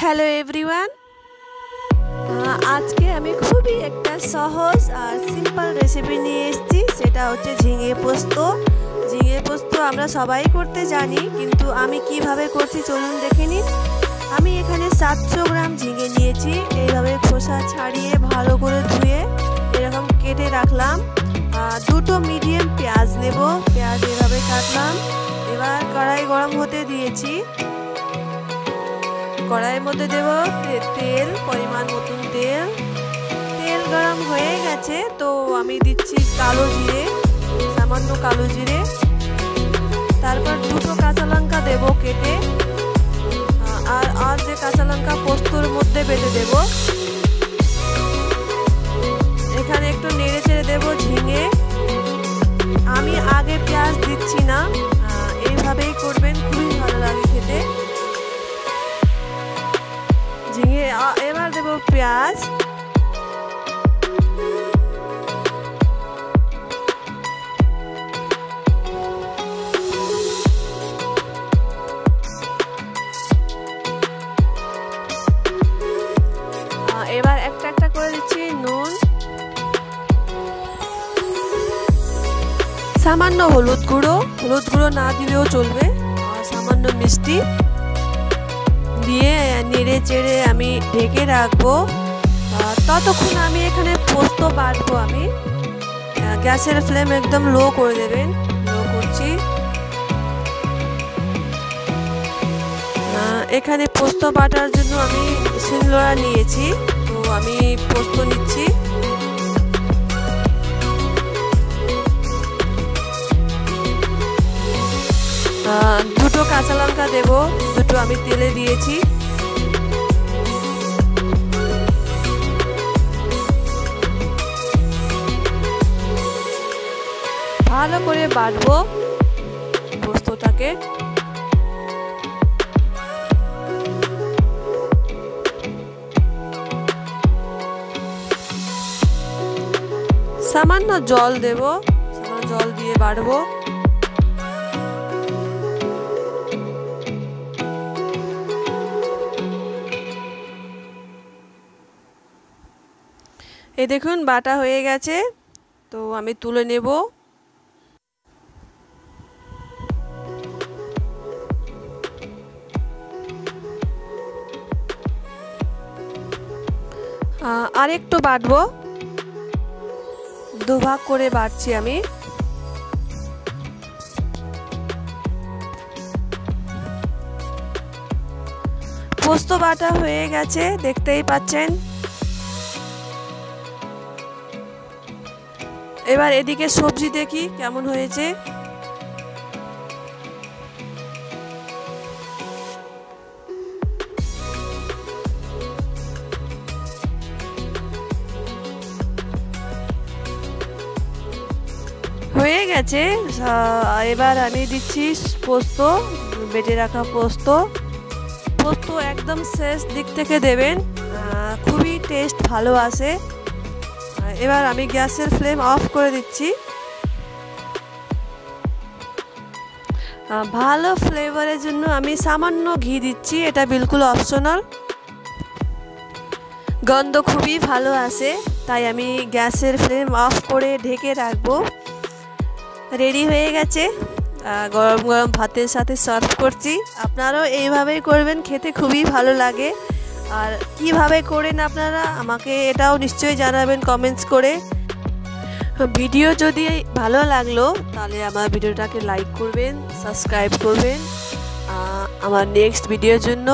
Hello everyone, আজকে আমি খুবই একটা সহজ আর সিম্পল রেসিপি নিয়ে এসেছি। সেটা হচ্ছে ঝিঙে পোস্ত। ঝিঙে পোস্ত আমরা সবাই করতে জানি, কিন্তু আমি কিভাবে করছি চলুন দেখে নিন। আমি এখানে 700 গ্রাম ঝিঙে নিয়েছি। এইভাবে খোসা ছাড়িয়ে ভালো করে ধুয়ে এরকম কেটে রাখলাম। দুটো মিডিয়াম পেঁয়াজ নেব, পেঁয়াজ এভাবে কাটলাম। এবার কড়াই গরম হতে দিয়েছি। কড়াইয়ের মধ্যে দেব তেল, পরিমাণ মতন তেল। তেল গরম হয়ে গেছে, তো আমি দিচ্ছি কালো জিরে, সামান্য কালো জিরে। তারপর দুটো কাঁচা লঙ্কা দেব কেটে, আর যে কাঁচা লঙ্কা পোস্তর মধ্যে বেটে দেব। এখানে একটু নেড়ে চেড়ে দেবো ঝিঙে। আমি আগে পেঁয়াজ দিচ্ছি না, এইভাবেই করবেন, খুবই ভালো লাগে খেতে। ঝিঙে এবার দেব পেঁয়াজ। এবার একটা একটা করে দিচ্ছি নুন, সামান্য হলুদ গুঁড়ো না দিলেও চলবে, আর সামান্য মিষ্টি দিয়ে নেড়ে চেড়ে আমি ঢেকে রাখবো। ততক্ষণ আমি এখানে পোস্ত বাটবো। আমি গ্যাসের ফ্লেম একদম লো করে দেবেন, লো করছি। এখানে পোস্ত বাটার জন্য আমি শিলনোড়া নিয়েছি, তো আমি পোস্ত নিচ্ছি। দুটো কাঁচা লঙ্কা দেব, দুটো আমি তেলে দিয়েছি। ভালো করে বাটবো পোস্তটাকে। সামান্য জল দেব, সামান্য জল দিয়ে বাটবো। এই দেখুন বাটা হয়ে গেছে, তো আমি তুলে নেব। আর একটু বাটবো, দুভাগ করে বাটছি আমি। পোস্ত বাটা হয়ে গেছে, দেখতেই পাচ্ছেন। এবার এদিকে সবজি দেখি কেমন হয়েছে। হয়ে গেছে। এবার আমি দিচ্ছি পোস্ত, বেটে রাখা পোস্ত। পোস্ত একদম শেষ দিক থেকে দেবেন, খুবই টেস্ট ভালো আসে। এবার আমি গ্যাসের ফ্লেম অফ করে দিচ্ছি। ভালো ফ্লেভারের জন্য আমি সামান্য ঘি দিচ্ছি, এটা বিলকুল অপশনাল। গন্ধ খুবই ভালো আসে, তাই আমি গ্যাসের ফ্লেম অফ করে ঢেকে রাখবো। রেডি হয়ে গেছে, গরম গরম ভাতের সাথে সার্ভ করছি। আপনারাও এইভাবেই করবেন, খেতে খুবই ভালো লাগে। আর কিভাবে করেন আপনারা আমাকে এটাও নিশ্চয়ই জানাবেন কমেন্টস করে। ভিডিও যদি ভালো লাগলো তাহলে আমার ভিডিওটাকে লাইক করবেন, সাবস্ক্রাইব করবেন আমার নেক্সট ভিডিওর জন্য।